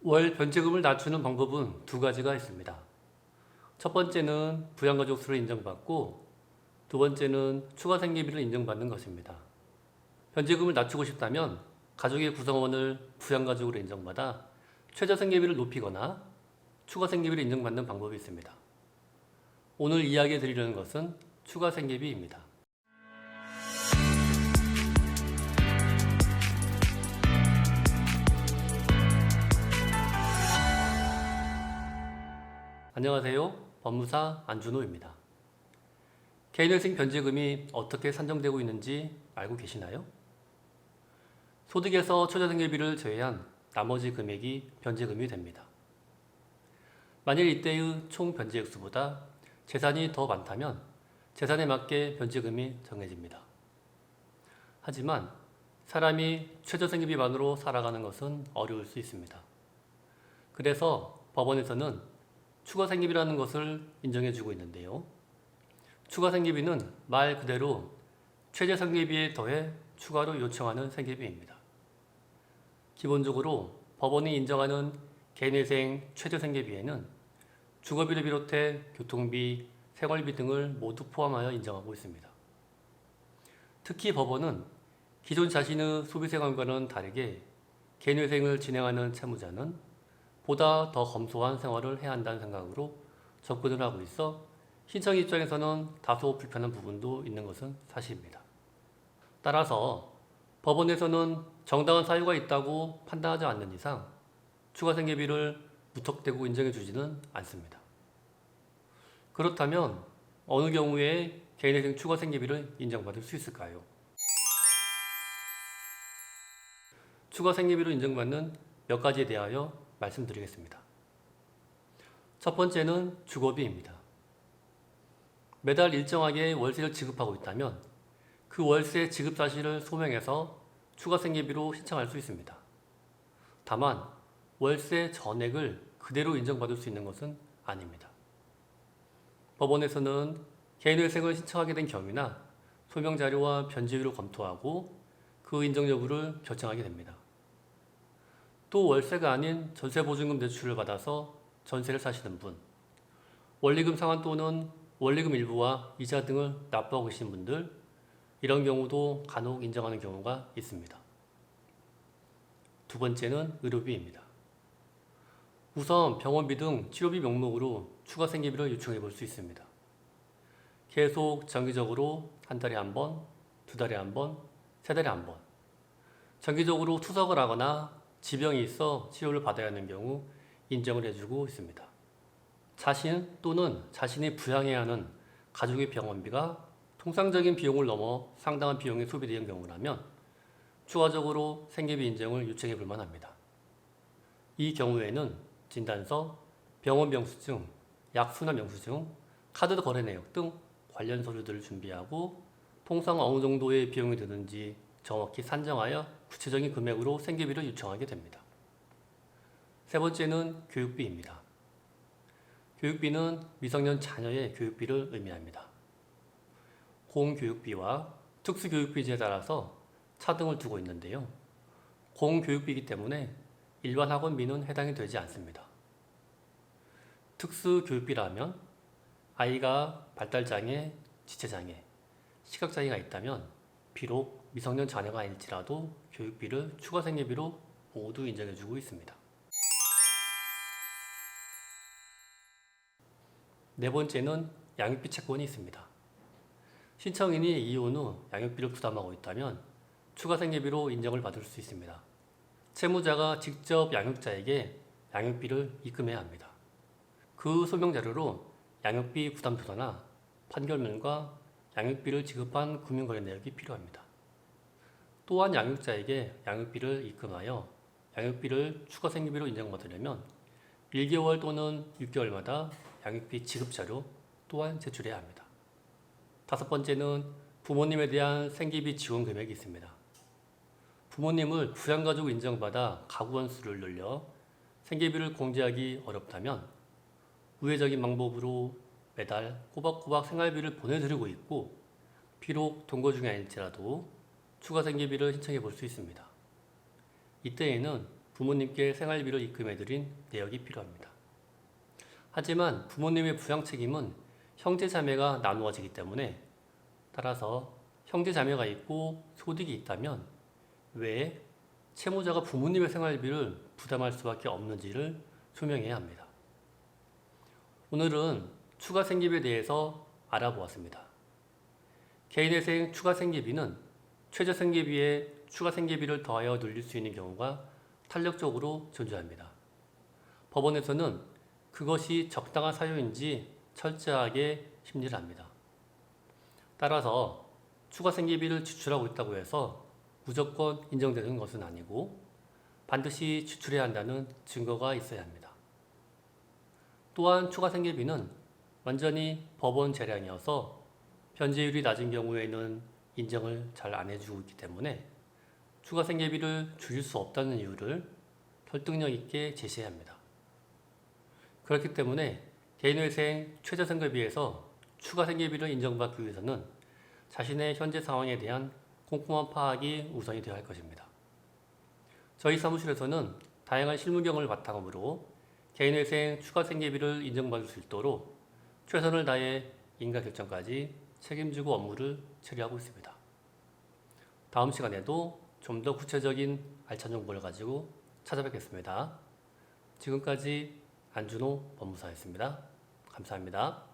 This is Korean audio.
월 변제금을 낮추는 방법은 두 가지가 있습니다. 첫 번째는 부양가족 수를 인정받고 두 번째는 추가 생계비를 인정받는 것입니다. 변제금을 낮추고 싶다면 가족의 구성원을 부양가족으로 인정받아 최저 생계비를 높이거나 추가 생계비를 인정받는 방법이 있습니다. 오늘 이야기해 드리려는 것은 추가 생계비입니다. 안녕하세요. 법무사 안준호입니다. 개인회생 변제금이 어떻게 산정되고 있는지 알고 계시나요? 소득에서 최저생계비를 제외한 나머지 금액이 변제금이 됩니다. 만일 이때의 총 변제 액수보다 재산이 더 많다면 재산에 맞게 변제금이 정해집니다. 하지만 사람이 최저생계비만으로 살아가는 것은 어려울 수 있습니다. 그래서 법원에서는 추가생계비라는 것을 인정해주고 있는데요. 추가생계비는 말 그대로 최저생계비에 더해 추가로 요청하는 생계비입니다. 기본적으로 법원이 인정하는 개인회생 최저생계비에는 주거비를 비롯해 교통비, 생활비 등을 모두 포함하여 인정하고 있습니다. 특히 법원은 기존 자신의 소비생활과는 다르게 개인회생을 진행하는 채무자는 보다 더 검소한 생활을 해야 한다는 생각으로 접근을 하고 있어 신청 입장에서는 다소 불편한 부분도 있는 것은 사실입니다. 따라서 법원에서는 정당한 사유가 있다고 판단하지 않는 이상 추가생계비를 무턱대고 인정해 주지는 않습니다. 그렇다면 어느 경우에 개인회생 추가생계비를 인정받을 수 있을까요? 추가생계비로 인정받는 몇 가지에 대하여 말씀드리겠습니다. 첫 번째는 주거비입니다. 매달 일정하게 월세를 지급하고 있다면 그 월세 지급 사실을 소명해서 추가생계비로 신청할 수 있습니다. 다만 월세 전액을 그대로 인정받을 수 있는 것은 아닙니다. 법원에서는 개인회생을 신청하게 된 경위나 소명자료와 변제율을 검토하고 그 인정 여부를 결정하게 됩니다. 또 월세가 아닌 전세보증금 대출을 받아서 전세를 사시는 분, 원리금 상환 또는 원리금 일부와 이자 등을 납부하고 계신 분들, 이런 경우도 간혹 인정하는 경우가 있습니다. 두 번째는 의료비입니다. 우선 병원비 등 치료비 명목으로 추가생계비를 요청해 볼 수 있습니다. 계속 정기적으로 한 달에 한 번, 두 달에 한 번, 세 달에 한 번, 정기적으로 투석을 하거나 지병이 있어 치료를 받아야 하는 경우 인정을 해주고 있습니다. 자신 또는 자신이 부양해야 하는 가족의 병원비가 통상적인 비용을 넘어 상당한 비용이 소비되는 경우라면 추가적으로 생계비 인정을 요청해 볼 만합니다. 이 경우에는 진단서, 병원 병수증, 약 수납 영수증, 카드 거래 내역 등 관련 서류들을 준비하고 통상 어느 정도의 비용이 드는지 정확히 산정하여 구체적인 금액으로 생계비를 요청하게 됩니다. 세 번째는 교육비입니다. 교육비는 미성년 자녀의 교육비를 의미합니다. 공교육비와 특수교육비제에 따라서 차등을 두고 있는데요. 공교육비이기 때문에 일반 학원비는 해당이 되지 않습니다. 특수교육비라면 아이가 발달장애, 지체장애, 시각장애가 있다면 비록 미성년 자녀가 아닐지라도 교육비를 추가생계비로 모두 인정해주고 있습니다. 네 번째는 양육비 채권이 있습니다. 신청인이 이혼 후 양육비를 부담하고 있다면 추가생계비로 인정을 받을 수 있습니다. 채무자가 직접 양육자에게 양육비를 입금해야 합니다. 그 소명자료로 양육비 부담표나 판결문과 양육비를 지급한 금융거래 내역이 필요합니다. 또한 양육자에게 양육비를 입금하여 양육비를 추가생계비로 인정받으려면 1개월 또는 6개월마다 양육비 지급자료 또한 제출해야 합니다. 다섯 번째는 부모님에 대한 생계비 지원 금액이 있습니다. 부모님을 부양가족으로 인정받아 가구원 수를 늘려 생계비를 공제하기 어렵다면 우회적인 방법으로 매달 꼬박꼬박 생활비를 보내드리고 있고 비록 동거 중이 아닐지라도 추가생계비를 신청해 볼 수 있습니다. 이때에는 부모님께 생활비를 입금해드린 내역이 필요합니다. 하지만 부모님의 부양 책임은 형제 자매가 나누어지기 때문에 따라서 형제 자매가 있고 소득이 있다면 왜 채무자가 부모님의 생활비를 부담할 수밖에 없는지를 소명해야 합니다. 오늘은 추가 생계비에 대해서 알아보았습니다. 개인회생 추가 생계비는 최저 생계비에 추가 생계비를 더하여 늘릴 수 있는 경우가 탄력적으로 존재합니다. 법원에서는 그것이 적당한 사유인지 철저하게 심리를 합니다. 따라서 추가 생계비를 지출하고 있다고 해서 무조건 인정되는 것은 아니고 반드시 지출해야 한다는 증거가 있어야 합니다. 또한 추가 생계비는 완전히 법원 재량이어서 변제율이 낮은 경우에는 인정을 잘 안 해주고 있기 때문에 추가 생계비를 줄일 수 없다는 이유를 설득력 있게 제시해야 합니다. 그렇기 때문에 개인회생 최저 생계비에서 추가 생계비를 인정받기 위해서는 자신의 현재 상황에 대한 꼼꼼한 파악이 우선이 되어야 할 것입니다. 저희 사무실에서는 다양한 실무 경험을 바탕으로 개인회생 추가 생계비를 인정받을 수 있도록 최선을 다해 인가 결정까지 책임지고 업무를 처리하고 있습니다. 다음 시간에도 좀 더 구체적인 알찬 정보를 가지고 찾아뵙겠습니다. 지금까지 안준호 법무사였습니다. 감사합니다.